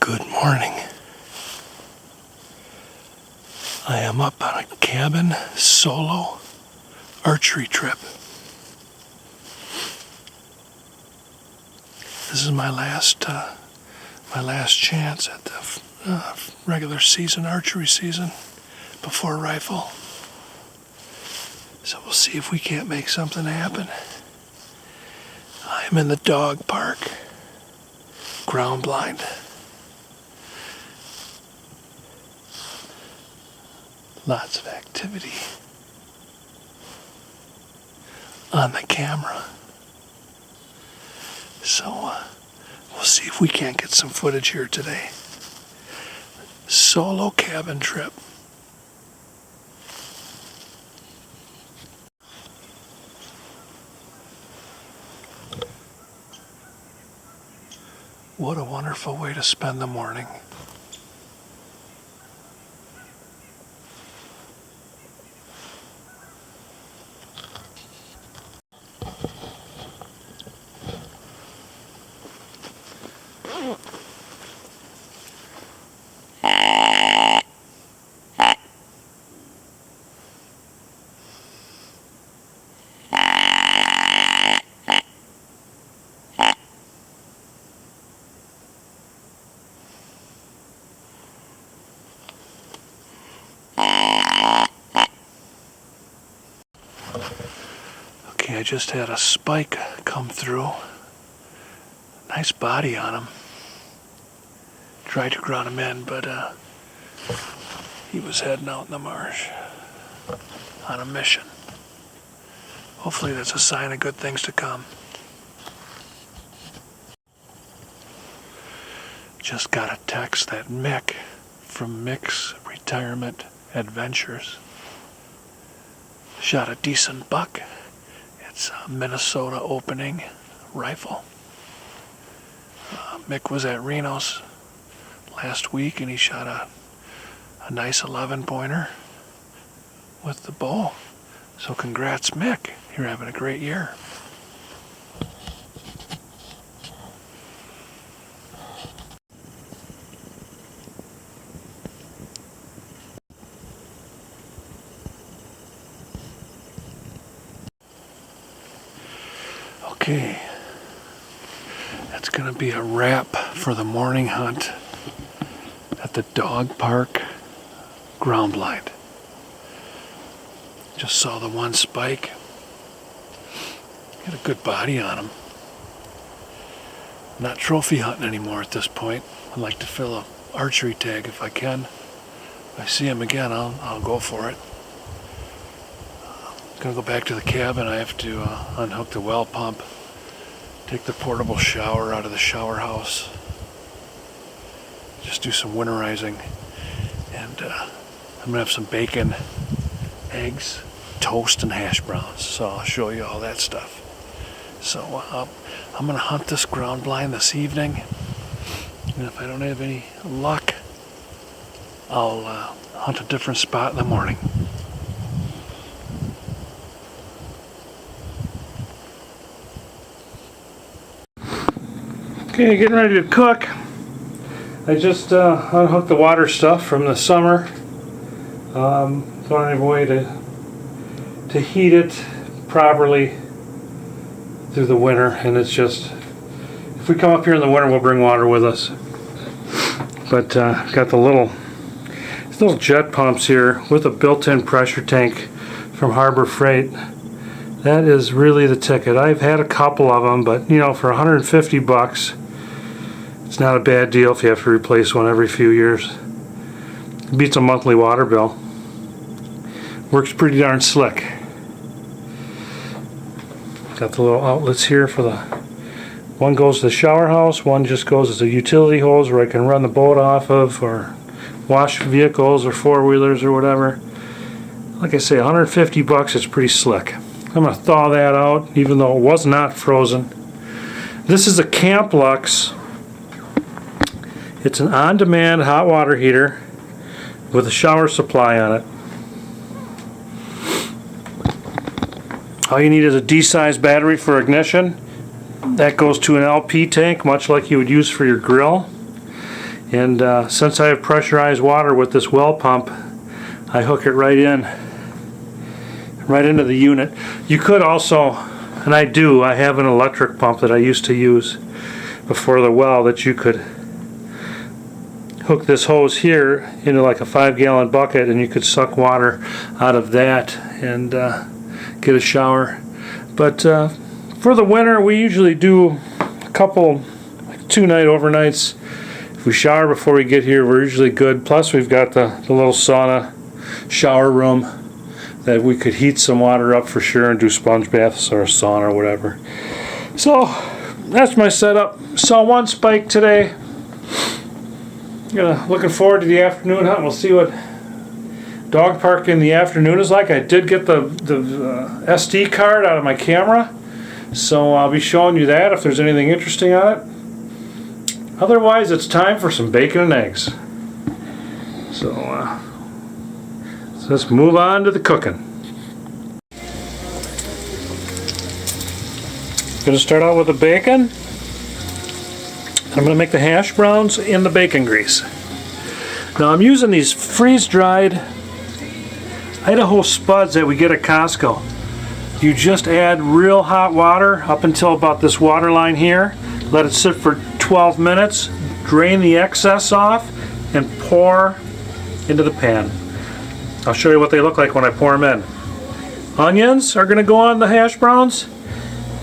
Good morning. I am up on a cabin solo archery trip. This is my last chance at the regular season, archery season, before rifle. So we'll see if we can't make something happen. I'm in the dog park, ground blind. Lots of activity on the camera. So we'll see if we can't get some footage here today. Solo cabin trip. What a wonderful way to spend the morning. Okay, I just had a spike come through. Nice body on him. Tried to ground him in, but he was heading out in the marsh on a mission. Hopefully that's a sign of good things to come. Just got a text that Mick from Mick's Retirement Adventures shot a decent buck. It's a Minnesota opening rifle. Mick was at Reno's last week and he shot a nice 11-pointer with the bow. So congrats, Mick. You're having a great year. Okay, that's going to be a wrap for the morning hunt at the dog park ground blind. Just saw the one spike. Got a good body on him. Not trophy hunting anymore at this point. I'd like to fill a archery tag if I can. If I see him again, I'll go for it. Gonna go back to the cabin. I have to unhook the well pump, take the portable shower out of the shower house, just do some winterizing, and I'm gonna have some bacon, eggs, toast, and hash browns. So I'll show you all that stuff. So I'm gonna hunt this ground blind this evening, and if I don't have any luck, I'll hunt a different spot in the morning. Okay, getting ready to cook. I just unhooked the water stuff from the summer. Don't have a way to heat it properly through the winter, and it's just, if we come up here in the winter, we'll bring water with us. But got the little jet pumps here with a built-in pressure tank from Harbor Freight. That is really the ticket. I've had a couple of them, but you know, for 150 bucks, it's not a bad deal if you have to replace one every few years. It beats a monthly water bill. Works pretty darn slick. Got the little outlets here for the, one goes to the shower house, one just goes as a utility hose where I can run the boat off of, or wash vehicles or four-wheelers or whatever. Like I say, 150 bucks is pretty slick. I'm going to thaw that out even though it was not frozen. This is a Camp Lux. It's an on-demand hot water heater with a shower supply on it. All you need is a D-size battery for ignition. That goes to an LP tank, much like you would use for your grill. And since I have pressurized water with this well pump, I hook it right into the unit. You could also, and I have an electric pump that I used to use before the well that you could hook this hose here into like a 5-gallon bucket, and you could suck water out of that and get a shower. But for the winter, we usually do a couple, like 2-night overnights. If we shower before we get here, we're usually good. Plus we've got the little sauna shower room that we could heat some water up for sure and do sponge baths or a sauna or whatever. So that's my setup. Saw one spike today. Looking forward to the afternoon hunt. We'll see what dog park in the afternoon is like. I did get the SD card out of my camera, so I'll be showing you that if there's anything interesting on it. Otherwise, it's time for some bacon and eggs. So let's move on to the cooking. Going to start out with the bacon. I'm going to make the hash browns in the bacon grease. Now I'm using these freeze-dried Idaho spuds that we get at Costco. You just add real hot water up until about this water line here. Let it sit for 12 minutes. Drain the excess off and pour into the pan. I'll show you what they look like when I pour them in. Onions are going to go on the hash browns,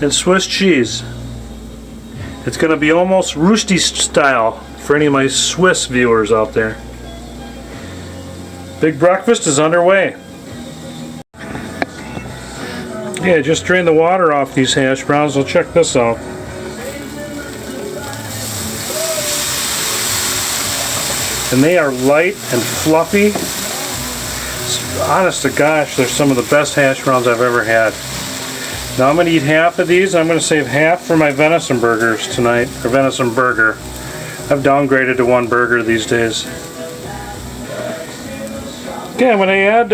and Swiss cheese. It's going to be almost roasty style for any of my Swiss viewers out there. Big breakfast is underway. Yeah, just drain the water off these hash browns. We'll check this out. And they are light and fluffy. Honest to gosh, they're some of the best hash browns I've ever had. Now I'm going to eat half of these. I'm going to save half for my venison burgers tonight, or venison burger. I've downgraded to one burger these days. Okay, I'm going to add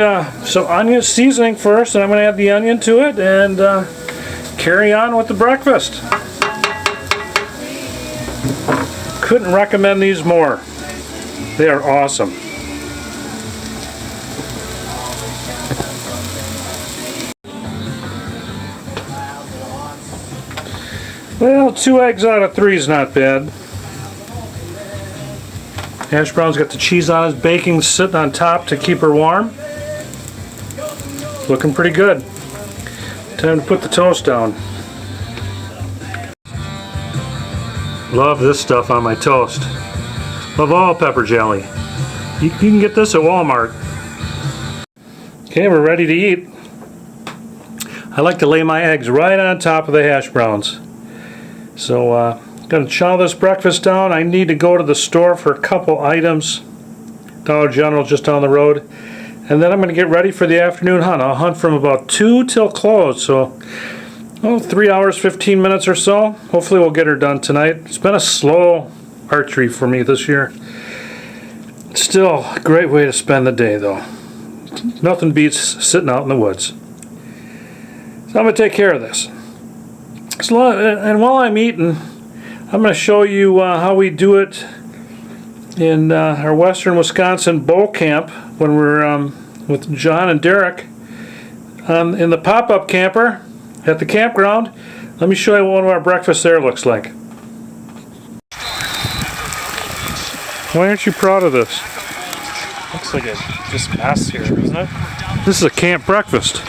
some onion seasoning first, and I'm going to add the onion to it and carry on with the breakfast. Couldn't recommend these more. They are awesome. Well, 2 eggs out of 3 is not bad. Hash brown's got the cheese on it. Baking sitting on top to keep her warm. Looking pretty good. Time to put the toast down. Love this stuff on my toast. Love all pepper jelly. You can get this at Walmart. Okay, we're ready to eat. I like to lay my eggs right on top of the hash browns. So I'm going to chow this breakfast down. I need to go to the store for a couple items. Dollar General just down the road. And then I'm going to get ready for the afternoon hunt. I'll hunt from about 2 till close. So 3 hours, 15 minutes or so. Hopefully we'll get her done tonight. It's been a slow archery for me this year. Still a great way to spend the day though. Nothing beats sitting out in the woods. So I'm going to take care of this. So, and while I'm eating, I'm going to show you how we do it in our western Wisconsin bow camp when we're with John and Derek in the pop-up camper at the campground. Let me show you what one of our breakfasts there looks like. Why aren't you proud of this? Looks like it's just mess here, isn't it? This is a camp breakfast.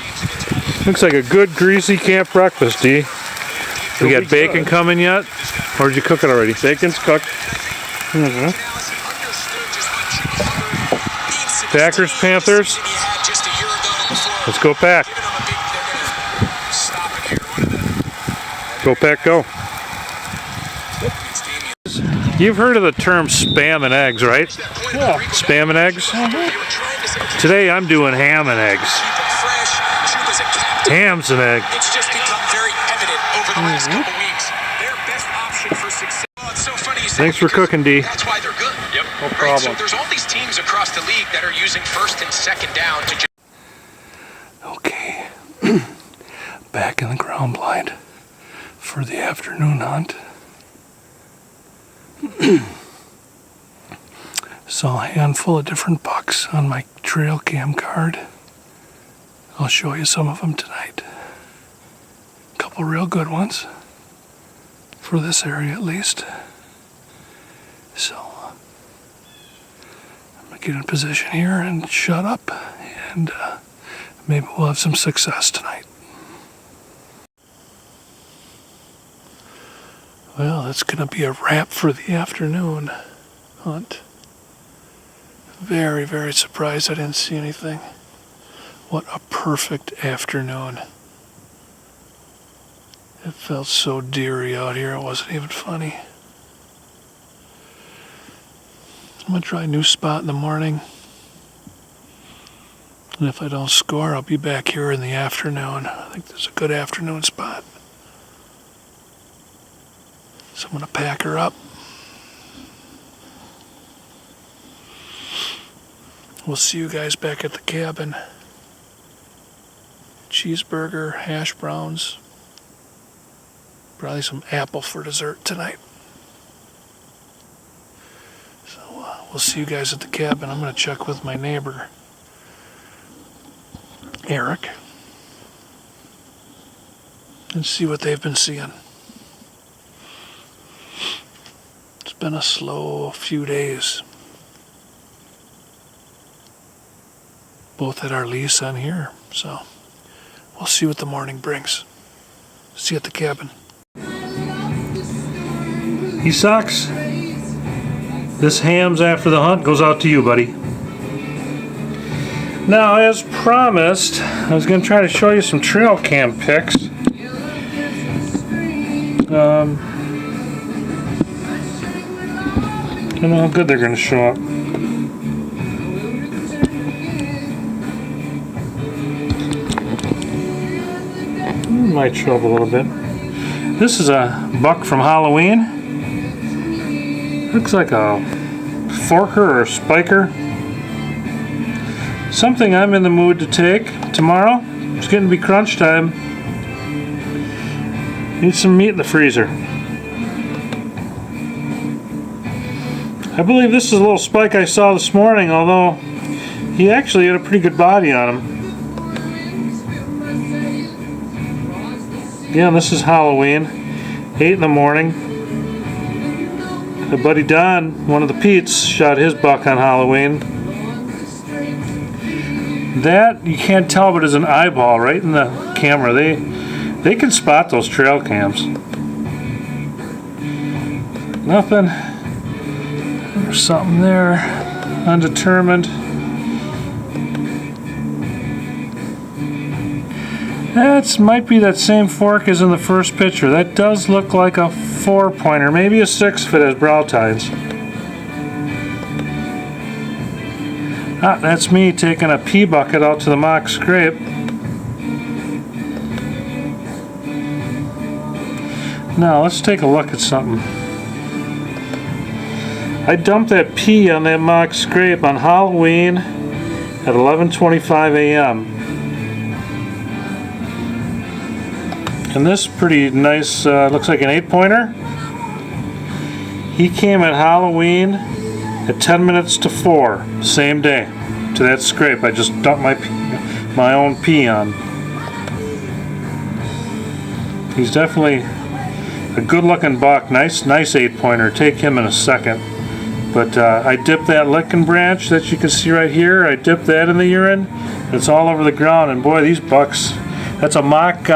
Looks like a good greasy camp breakfast, D. We got bacon coming yet? Or did you cook it already? Bacon's cooked. Packers, Panthers. Let's go Pack. Go Pack, go. You've heard of the term spam and eggs, right? Yeah. Spam and eggs? Mm-hmm. Today I'm doing ham and eggs. Ham's an egg. It's just become very evident over the last couple weeks. Their best option for success. Oh, it's so funny you say Thanks for cooking, D. That's why they're good. Yep, no Right, problem. so there's all these teams across the league that are using first and second down to just Okay. Back in the ground blind for the afternoon hunt. Saw a handful of different bucks on my trail cam card. I'll show you some of them tonight. A couple real good ones. For this area at least. So, I'm going to get in position here and shut up. And maybe we'll have some success tonight. Well, that's going to be a wrap for the afternoon hunt. Very, very surprised I didn't see anything. What a perfect afternoon. It felt so deery out here, it wasn't even funny. I'm going to try a new spot in the morning. And if I don't score, I'll be back here in the afternoon. I think there's a good afternoon spot. So I'm going to pack her up. We'll see you guys back at the cabin. Cheeseburger, hash browns. Probably some apple for dessert tonight. So we'll see you guys at the cabin. I'm going to check with my neighbor, Eric, and see what they've been seeing. It's been a slow few days. Both at our lease and here, so we'll see what the morning brings. See you at the cabin. He sucks. This hams after the hunt goes out to you, buddy. Now, as promised, I was going to try to show you some trail cam pics. I don't know how good they're going to show up. Might show up a little bit. This is a buck from Halloween. Looks like a forker or a spiker. Something I'm in the mood to take tomorrow. It's getting to be crunch time. Need some meat in the freezer. I believe this is a little spike I saw this morning, although he actually had a pretty good body on him. Yeah, this is Halloween, 8 in the morning. My buddy Don, one of the Pete's, shot his buck on Halloween. That, you can't tell, but is an eyeball right in the camera. They can spot those trail cams. Nothing. There's something there, undetermined. That might be that same fork as in the first picture. That does look like a 4-pointer, maybe a 6 if it has brow tines. Ah, that's me taking a pea bucket out to the mock scrape. Now let's take a look at something. I dumped that pea on that mock scrape on Halloween at 11:25 a.m. And this pretty nice, looks like an 8-pointer. He came at Halloween at 10 minutes to 4, same day, to that scrape. I just dumped my own pea on. He's definitely a good-looking buck. Nice 8-pointer. Take him in a second. But I dipped that licking branch that you can see right here. I dipped that in the urine. It's all over the ground. And boy, these bucks, that's a mock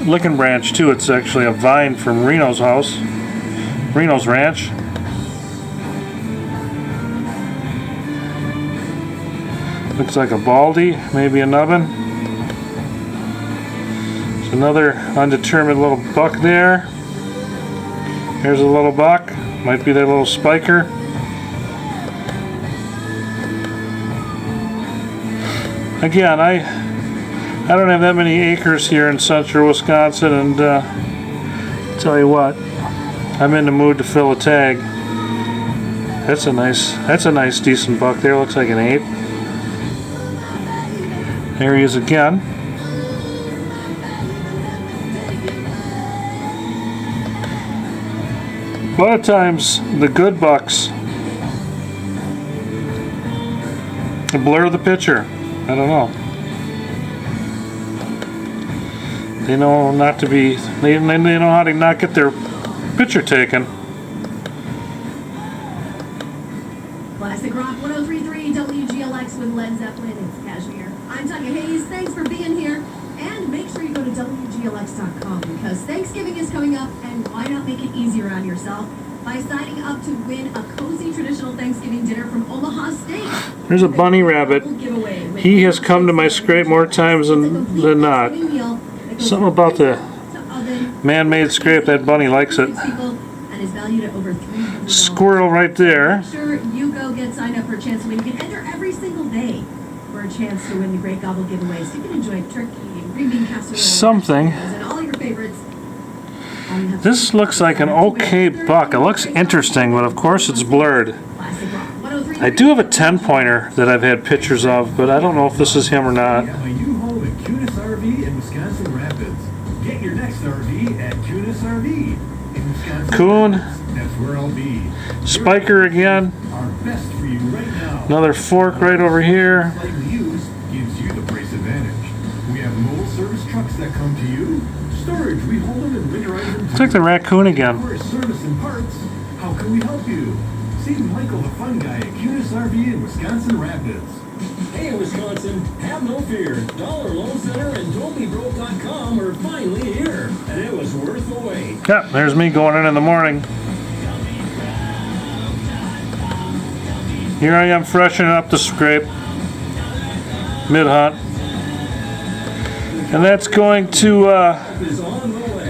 licking branch too. It's actually a vine from Reno's house, Reno's ranch. Looks like a baldy, maybe a nubbin. There's another undetermined little buck there. Here's a little buck, might be that little spiker. Again, I don't have that many acres here in central Wisconsin, and tell you what, I'm in the mood to fill a tag. That's a nice decent buck there. Looks like an 8. There he is again. A lot of times the good bucks Blur the picture. I don't know. They know not to be. They know how to not get their picture taken. Classic Rock 103.3 WGLX with Led Zeppelin. It's Cashmere. I'm Tanya Hayes. Thanks for being here. And make sure you go to WGLX.com because Thanksgiving is coming up, and why not make it easier on yourself by signing up to win a cozy traditional Thanksgiving dinner from Omaha Steak. There's a bunny rabbit. He has come to my scrape more times than not. Something about the man-made scrape, that bunny likes it. Squirrel right there. Make sure you go get signed up for a chance to win. You can enter every single day for a chance to win the Great Gobble giveaway. So you can enjoy turkey and green bean casserole. Something. And all your favorites. This looks like an okay buck. It looks interesting, but of course it's blurred. I do have a 10-pointer that I've had pictures of, but I don't know if this is him or not. We have a U-Haul at Cunis RV in Wisconsin Rapids. Get your next RV at Cunis RV in Wisconsin. Coon. That's where I'll be. Spiker again. Our best for you right now. Another fork right over here. Slightly used gives you the price advantage. We have mobile service trucks that come to you. Storage, we hold them and winterize them. Looks like the raccoon again. For service and parts, how can we help you? See Michael, the fun guy at Cunis RV in Wisconsin Rapids. Hey Wisconsin, have no fear. Dollar Loan Center and Don'tBeBroke.com are finally here, and it was worth the wait. Yeah, there's me going in the morning. Here I am freshening up the scrape. Mid-hunt. And that's going to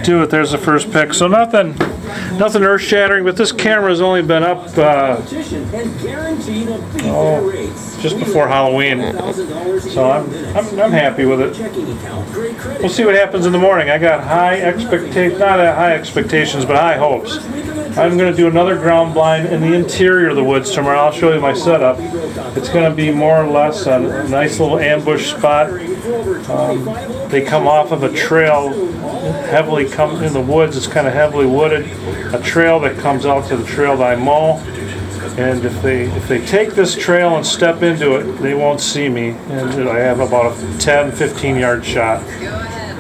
do it. There's the first pick. So nothing earth-shattering, but this camera's only been up just before Halloween. So I'm happy with it. We'll see what happens in the morning. I got high expectations, not high expectations, but high hopes. I'm going to do another ground blind in the interior of the woods tomorrow. I'll show you my setup. It's going to be more or less a nice little ambush spot. They come off of a trail, heavily come in the woods. It's kind of heavily wooded. A trail that comes out to the trail that I mow. And if they take this trail and step into it, they won't see me. And I have about a 10-15 yard shot.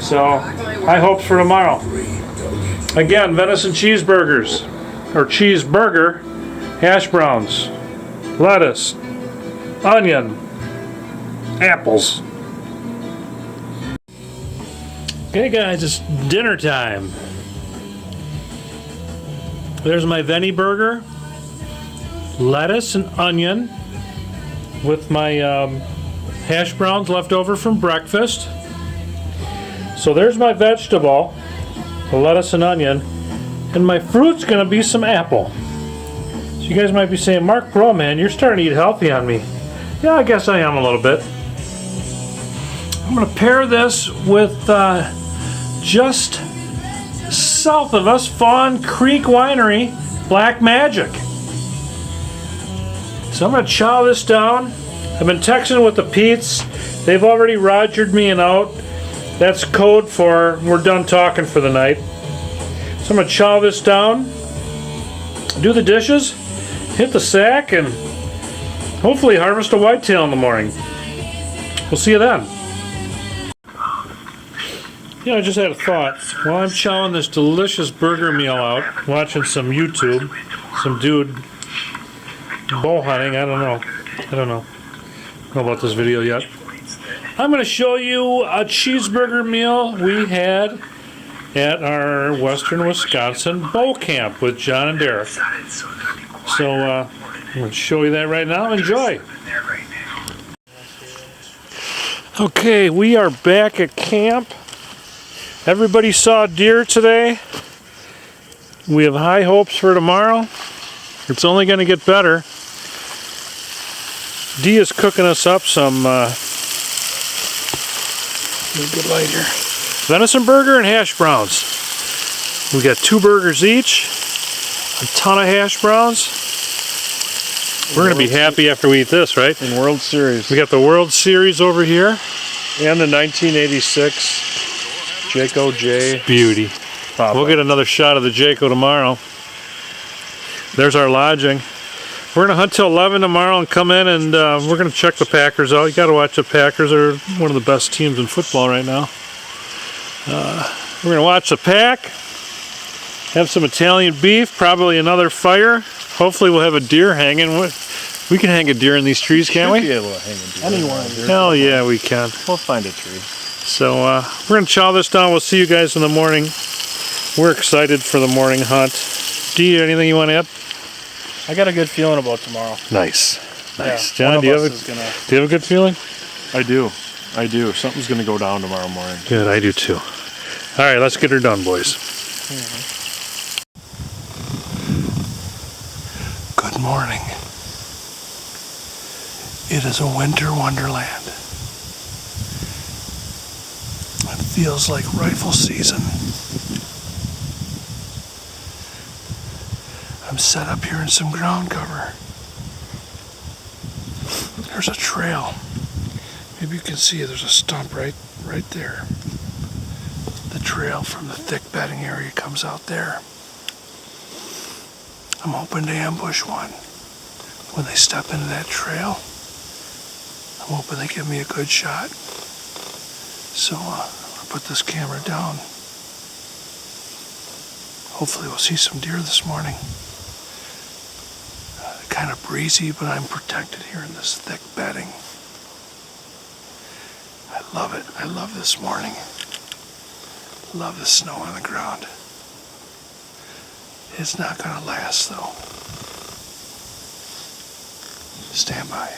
So high hopes for tomorrow. Again, venison cheeseburgers, or cheeseburger, hash browns, lettuce, onion, apples. Okay guys, it's dinner time. There's my Veni burger, lettuce and onion with my hash browns left over from breakfast. So there's my vegetable, the lettuce and onion, and my fruit's gonna be some apple. So you guys might be saying, Mark Pro, man, you're starting to eat healthy on me. Yeah, I guess I am a little bit. I'm gonna pair this with just south of us, Fawn Creek Winery, Black Magic. So I'm gonna chow this down. I've been texting with the Pete's. They've already rogered me and out. That's code for we're done talking for the night. So I'm gonna chow this down, do the dishes, hit the sack, and hopefully harvest a whitetail in the morning. We'll see you then. I just had a thought. While I'm chowing this delicious burger meal out, watching some YouTube, some dude bow hunting, I don't know about this video yet. I'm going to show you a cheeseburger meal we had at our Western Wisconsin bow camp with John and Derek. So I'm going to show you that right now. Enjoy. Okay, we are back at camp. Everybody saw deer today. We have high hopes for tomorrow. It's only going to get better. Dee is cooking us up some good light here. Venison burger and hash browns. We got 2 burgers each, a ton of hash browns. We're going to be happy after we eat this, right? In World Series. We got the World Series over here and the 1986 Jayco J Beauty. We'll get another shot of the Jayco tomorrow. There's our lodging. We're gonna hunt till 11 tomorrow and come in and we're gonna check the Packers out. You gotta watch the Packers. They're one of the best teams in football right now. We're gonna watch the pack, have some Italian beef, probably another fire. Hopefully we'll have a deer hanging. We can hang a deer in these trees, can't we? Should be able to hang a deer. Anyone here. Hell yeah, we can. We'll find a tree. So we're gonna chow this down. We'll see you guys in the morning. We're excited for the morning hunt. D, anything you want to add? I got a good feeling about tomorrow. Nice. Yeah, John, do you have a good feeling? I do. Something's gonna go down tomorrow morning. Good, I do too. All right, let's get her done, boys. Good morning. It is a winter wonderland. It feels like rifle season. I'm set up here in some ground cover. There's a trail. Maybe you can see there's a stump right there. The trail from the thick bedding area comes out there. I'm hoping to ambush one. When they step into that trail, I'm hoping they give me a good shot. So I'll put this camera down. Hopefully we'll see some deer this morning. Kind of breezy, but I'm protected here in this thick bedding. I love it. I love this morning. Love the snow on the ground. It's not going to last though. Stand by.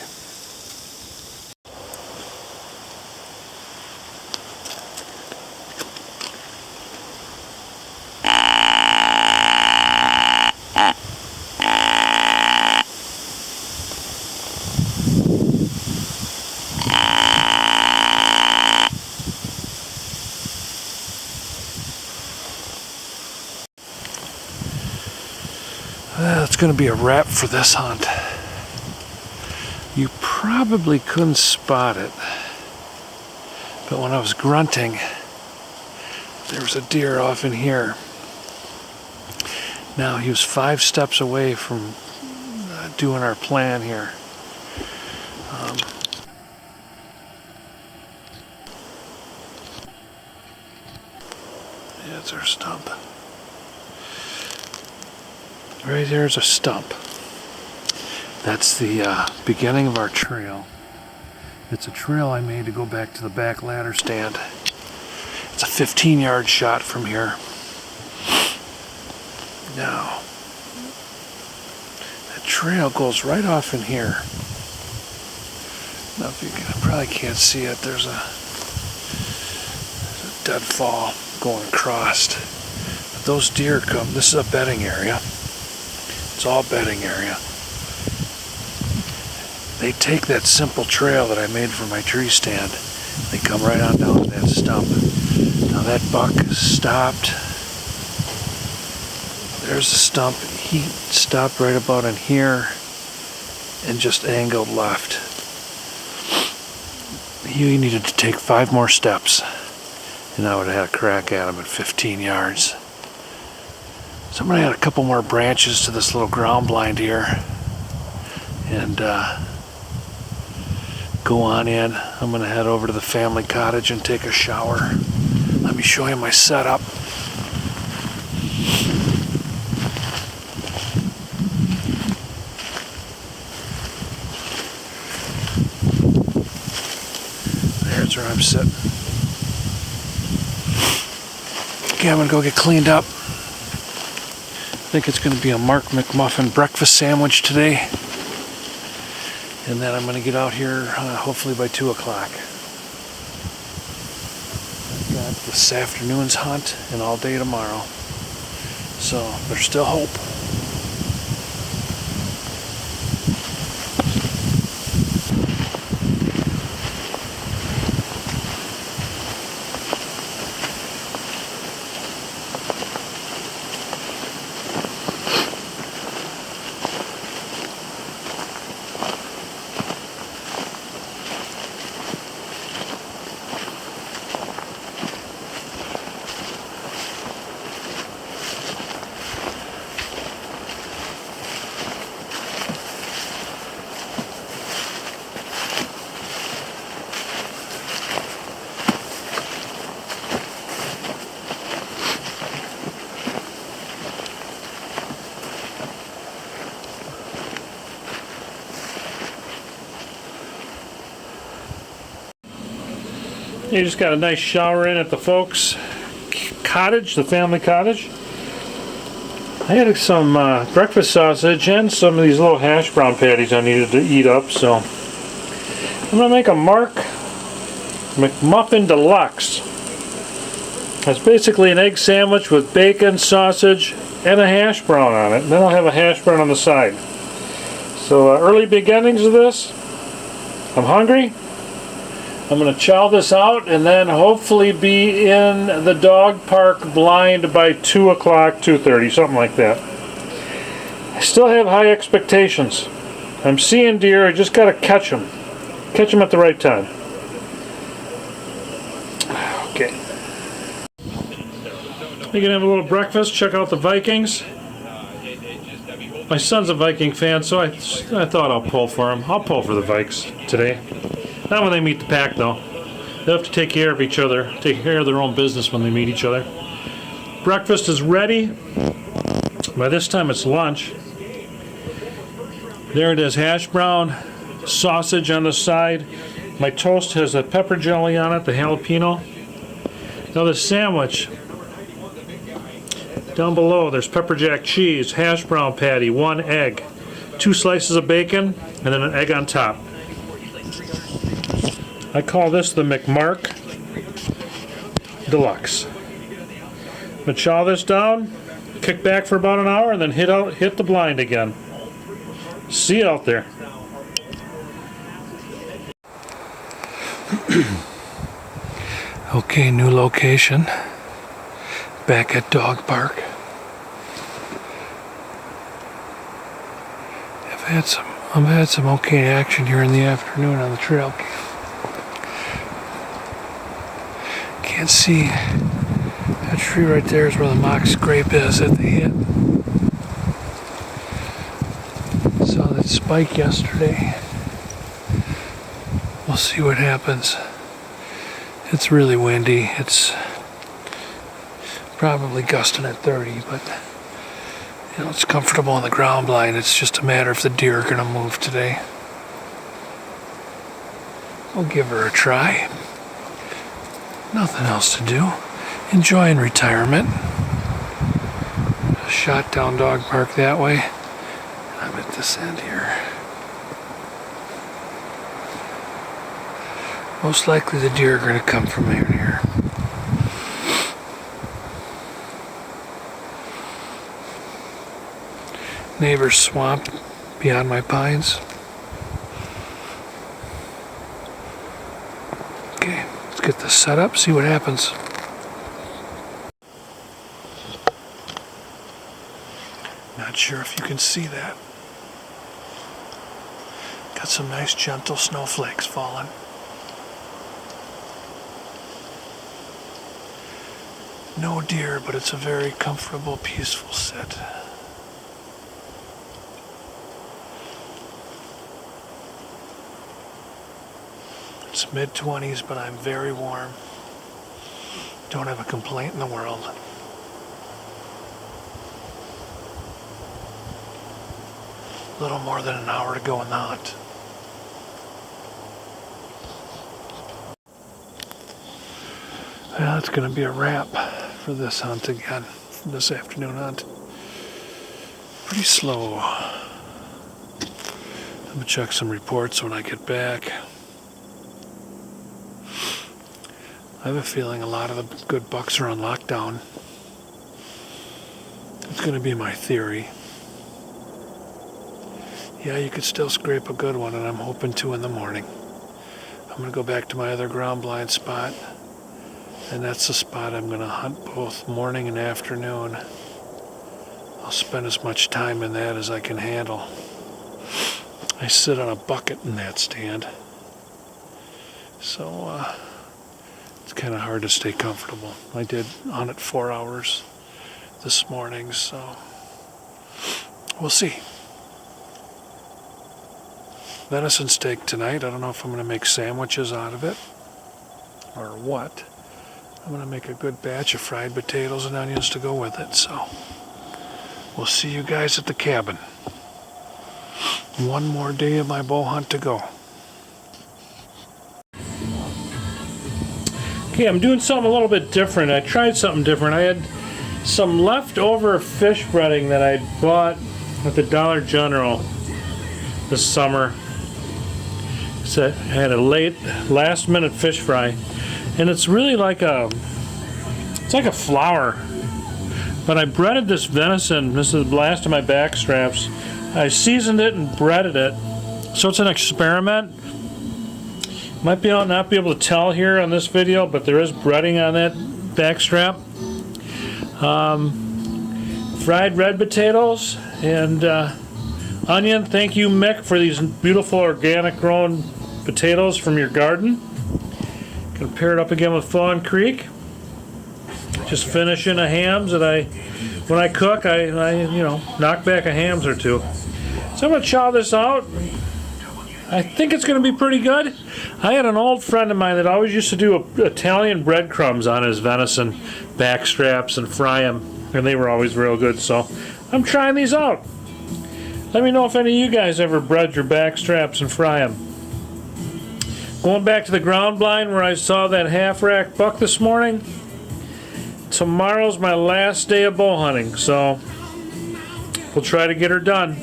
That's going to be a wrap for this hunt. You probably couldn't spot it, but when I was grunting, there was a deer off in here. Now he was 5 steps away from doing our plan here. Yeah, it's our stump. Right there's a stump. That's the beginning of our trail. It's a trail I made to go back to the back ladder stand. It's a 15-yard shot from here. Now, that trail goes right off in here. Now, if you probably can't see it, there's a deadfall going across. But those deer come, this is a bedding area. It's all bedding area. They take that simple trail that I made for my tree stand. They come right on down to that stump. Now that buck stopped. There's the stump. He stopped right about in here and just angled left. He needed to take 5 more steps and I would have had a crack at him at 15 yards. So I'm going to add a couple more branches to this little ground blind here and go on in. I'm going to head over to the family cottage and take a shower. Let me show you my setup. There's where I'm sitting. Okay, I'm going to go get cleaned up. I think it's going to be a Mark McMuffin breakfast sandwich today. And then I'm going to get out here hopefully by 2 o'clock. I've got this afternoon's hunt and all day tomorrow. So there's still hope. You just got a nice shower in at the folks' cottage, the family cottage. I had some breakfast sausage and some of these little hash brown patties I needed to eat up, so I'm going to make a Mark McMuffin Deluxe. It's basically an egg sandwich with bacon, sausage, and a hash brown on it. And then I'll have a hash brown on the side. So early beginnings of this. I'm hungry. I'm going to chow this out and then hopefully be in the dog park blind by 2 o'clock, 2:30, something like that. I still have high expectations. I'm seeing deer, I just got to catch them. Catch them at the right time. Okay. We can have a little breakfast, check out the Vikings. My son's a Viking fan, so I thought I'll pull for him. I'll pull for the Vikes today. Not when they meet the pack, though. They'll have to take care of each other, take care of their own business when they meet each other. Breakfast is ready. By this time, it's lunch. There it is, hash brown, sausage on the side. My toast has a pepper jelly on it, the jalapeno. Now the sandwich, down below, there's pepper jack cheese, hash brown patty, 1 egg, 2 slices of bacon, and then an egg on top. I call this the McMark Deluxe. I'm gonna chow this down, kick back for about an hour, and then hit the blind again. See you out there. Okay, new location. Back at Dog Park. I've had some okay action here in the afternoon on the trail cam. Can't see that tree right there is where the mock scrape is that they hit. Saw that spike yesterday. We'll see what happens. It's really windy. It's probably gusting at 30, but you know, it's comfortable on the ground blind. It's just a matter if the deer are going to move today. We'll give her a try. Nothing else to do. Enjoying retirement. Shot down Dog Park that way. I'm at this end here. Most likely the deer are going to come from here. Neighbor's swamp beyond my pines. Okay, let's get this set up, see what happens. Not sure if you can see that. Got some nice gentle snowflakes falling. No deer, but it's a very comfortable, peaceful sit. It's mid-20s, but I'm very warm. Don't have a complaint in the world. A little more than an hour to go in the hunt. Well, it's going to be a wrap for this hunt again, this afternoon hunt. Pretty slow. I'm going to check some reports when I get back. I have a feeling a lot of the good bucks are on lockdown. It's going to be my theory. Yeah, you could still scrape a good one, and I'm hoping to in the morning. I'm going to go back to my other ground blind spot, and that's the spot I'm going to hunt both morning and afternoon. I'll spend as much time in that as I can handle. I sit on a bucket in that stand, so it's kind of hard to stay comfortable. I did hunt it 4 hours this morning, so we'll see. Venison steak tonight. I don't know if I'm going to make sandwiches out of it or what. I'm going to make a good batch of fried potatoes and onions to go with it, so we'll see you guys at the cabin. One more day of my bow hunt to go. Okay, I'm doing something a little bit different. I tried something different. I had some leftover fish breading that I bought at the Dollar General this summer. So I had a last minute fish fry, and it's really like it's like a flour. But I breaded this venison. This is the last of my backstraps. I seasoned it and breaded it. So it's an experiment. Might not be able to tell here on this video, but there is breading on that backstrap. Fried red potatoes and onion. Thank you, Mick, for these beautiful organic grown potatoes from your garden. Gonna pair it up again with Fawn Creek. Just finishing a hams that when I cook, I knock back a hams or two. So I'm gonna chow this out. I think it's going to be pretty good. I had an old friend of mine that always used to do Italian breadcrumbs on his venison backstraps and fry them, and they were always real good. So I'm trying these out. Let me know if any of you guys ever bread your backstraps and fry them. Going back to the ground blind where I saw that half-rack buck this morning. Tomorrow's my last day of bow hunting, so we'll try to get her done.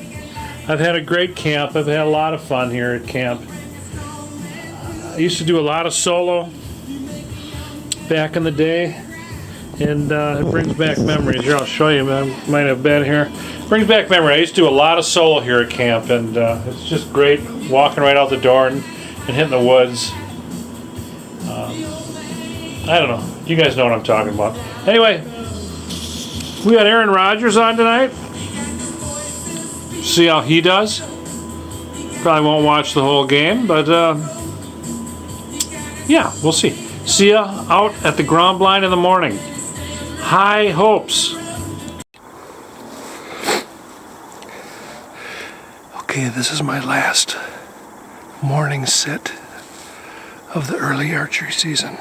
I've had a great camp. I've had a lot of fun here at camp. I used to do a lot of solo back in the day, and it brings back memories. Here, I'll show you. I might have bed here. Brings back memory. I used to do a lot of solo here at camp, and it's just great walking right out the door and hitting the woods. I don't know. You guys know what I'm talking about. Anyway, we got Aaron Rodgers on tonight. See how he does. Probably won't watch the whole game, but yeah, we'll see. See ya out at the ground blind in the morning. High hopes. Okay, this is my last morning sit of the early archery season.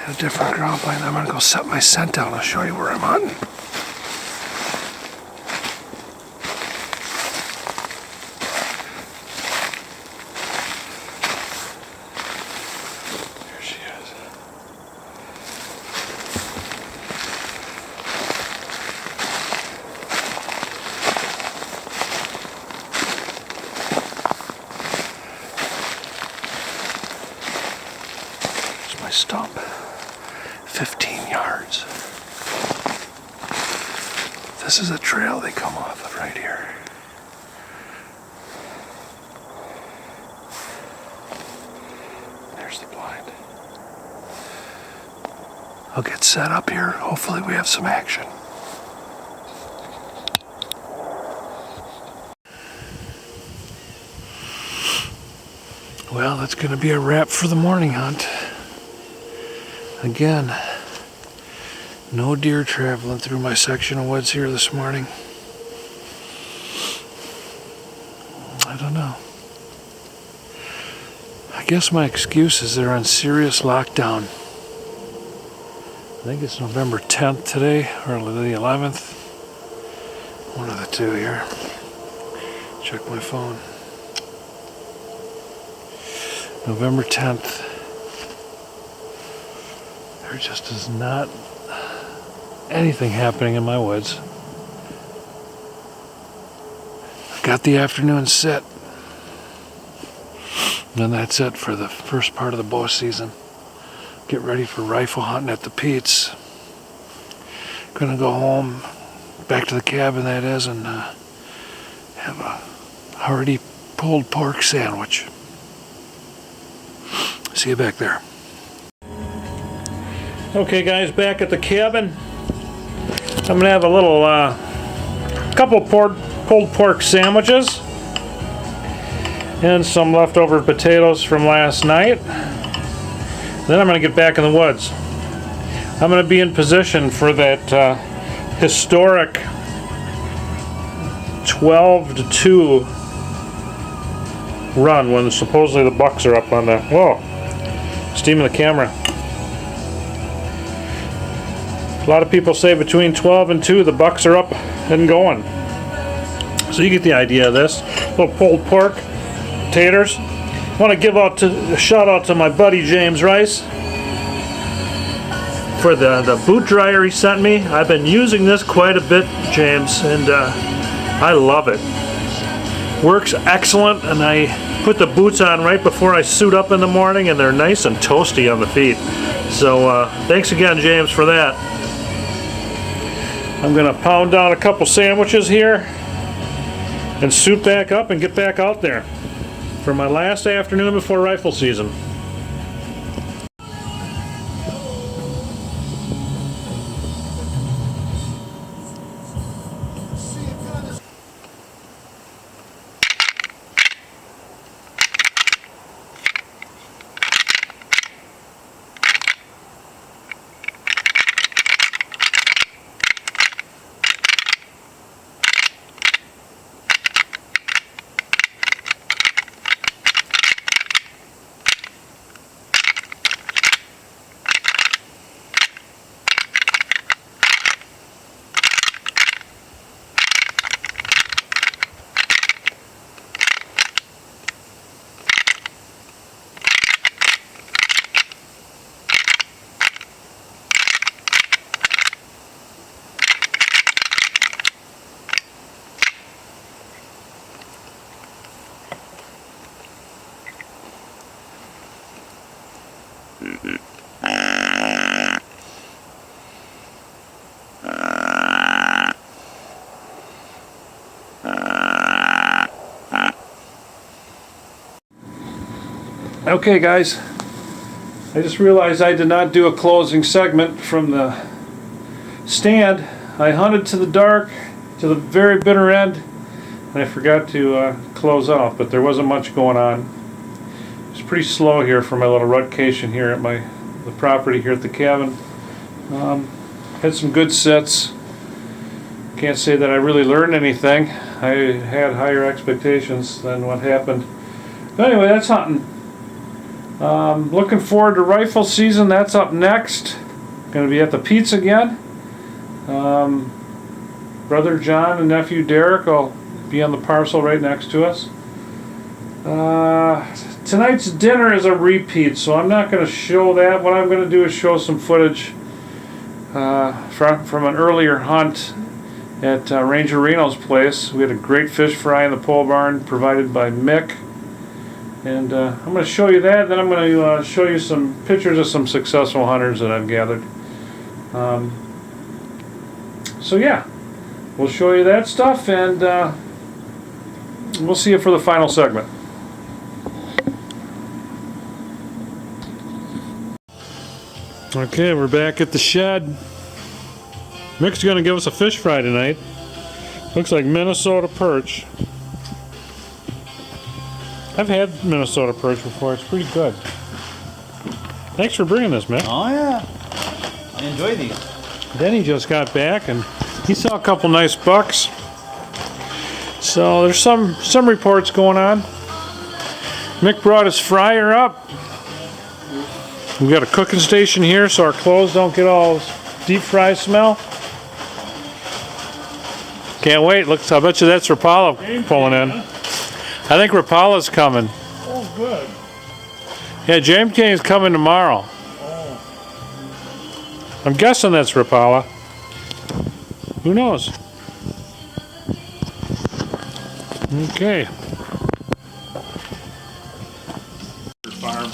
A different ground blind. I'm gonna go set my scent down. I'll show you where I'm hunting. There she is. There's my stump. 15 yards. This is a trail they come off of right here. There's the blind. I'll get set up here. Hopefully we have some action. Well, that's going to be a wrap for the morning hunt. Again, no deer traveling through my section of woods here this morning. I don't know. I guess my excuse is they're on serious lockdown. I think it's November 10th today, or the 11th. One of the two here. Check my phone. November 10th. There just is not anything happening in my woods. I got the afternoon sit. And that's it for the first part of the bow season. Get ready for rifle hunting at the Pete's. Gonna go home, back to the cabin that is, and have a hearty pulled pork sandwich. See you back there. Okay guys, back at the cabin. I'm gonna have a little couple pulled pork sandwiches and some leftover potatoes from last night. Then I'm gonna get back in the woods. I'm gonna be in position for that historic 12-2 run when supposedly the bucks are up on the steaming the camera. A lot of people say between 12 and 2 the bucks are up and going. So So you get the idea of this. Little pulled pork, taters. Want to give a shout out to my buddy James Rice for the boot dryer he sent me. I've been using this quite a bit, James, and I love it. Works excellent, and I put the boots on right before I suit up in the morning, and they're nice and toasty on the feet. So thanks again, James, for that. I'm gonna pound down a couple sandwiches here and suit back up and get back out there for my last afternoon before rifle season. Okay guys, I just realized I did not do a closing segment from the stand. I hunted to the dark, to the very bitter end, and I forgot to close off, but there wasn't much going on. It's pretty slow here for my little rutcation here at the property here at the cabin. Had some good sets. Can't say that I really learned anything. I had higher expectations than what happened. But anyway, that's hunting. Looking forward to rifle season. That's up next. Going to be at the Pete's again. Brother John and nephew Derek will be on the parcel right next to us. Tonight's dinner is a repeat, so I'm not going to show that. What I'm going to do is show some footage from an earlier hunt at Ranger Reno's place. We had a great fish fry in the pole barn provided by Mick. And I'm going to show you that, then I'm going to show you some pictures of some successful hunters that I've gathered. So yeah, we'll show you that stuff, and we'll see you for the final segment. Okay, we're back at the shed. Mick's going to give us a fish fry tonight. Looks like Minnesota perch. I've had Minnesota perch before. It's pretty good. Thanks for bringing this, Mick. Oh yeah, I enjoy these. Denny just got back and he saw a couple nice bucks. So there's some reports going on. Mick brought his fryer up. We've got a cooking station here so our clothes don't get all deep fry smell. Can't wait. Look, I bet you that's Rapala pulling in. I think Rapala's coming. Oh, good. Yeah, James Kane's coming tomorrow. Oh. I'm guessing that's Rapala. Who knows? Okay. Farm.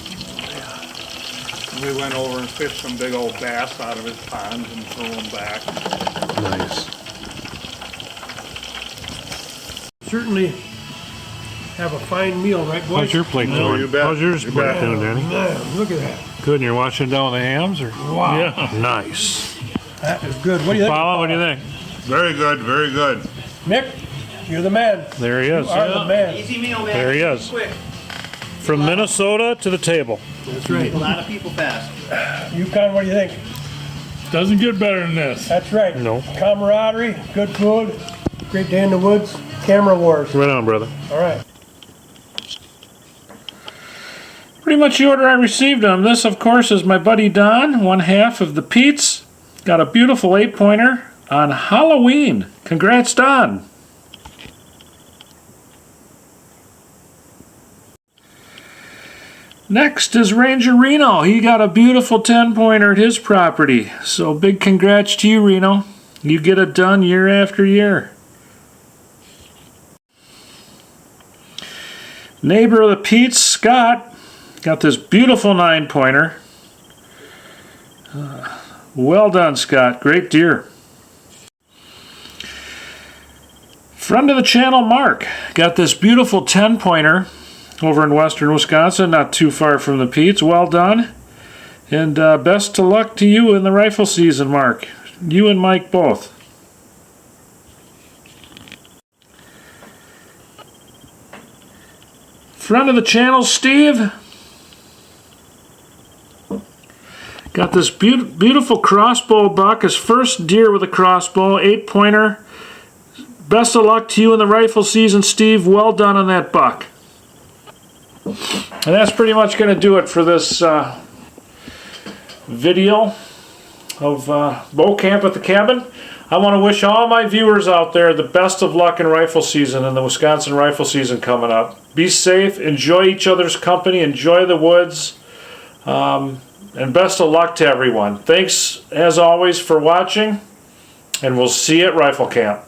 We went over and fished some big old bass out of his ponds and threw them back. Nice. Certainly have a fine meal, right, boys? How's your plate doing? you bet. How's yours You plate bet. doing, Danny? Man, look at that. Good, and you're washing down with the hams? Or? Wow. Yeah. Nice. That is good. What do you think? Paula, what do you think? Very good, very good. Mick, you're the man. There he is. You are the man. Easy meal, man. There he is. Quick. From Minnesota to the table. That's right. A lot of people fast. Yukon, what do you think? Doesn't get better than this. That's right. No. Camaraderie, good food, great day in the woods, camera wars. Right on, brother. All right. Pretty much the order I received on this, of course, is my buddy Don, one half of the Pete's. Got a beautiful 8-pointer on Halloween. Congrats, Don. Next is Ranger Reno. He got a beautiful 10-pointer at his property. So big congrats to you, Reno. You get it done year after year. Neighbor of the Pete's, Scott, got this beautiful 9-pointer. Well done, Scott. Great deer. Friend of the channel, Mark, got this beautiful 10-pointer over in western Wisconsin, not too far from the Pete's. Well done. And best of luck to you in the rifle season, Mark. You and Mike both. Friend of the channel, Steve, got this beautiful crossbow buck, his first deer with a crossbow, 8-pointer. Best of luck to you in the rifle season, Steve. Well done on that buck. And that's pretty much going to do it for this video of bow camp at the cabin. I want to wish all my viewers out there the best of luck in rifle season and the Wisconsin rifle season coming up. Be safe, enjoy each other's company, enjoy the woods, and best of luck to everyone. Thanks, as always, for watching, and we'll see you at rifle camp.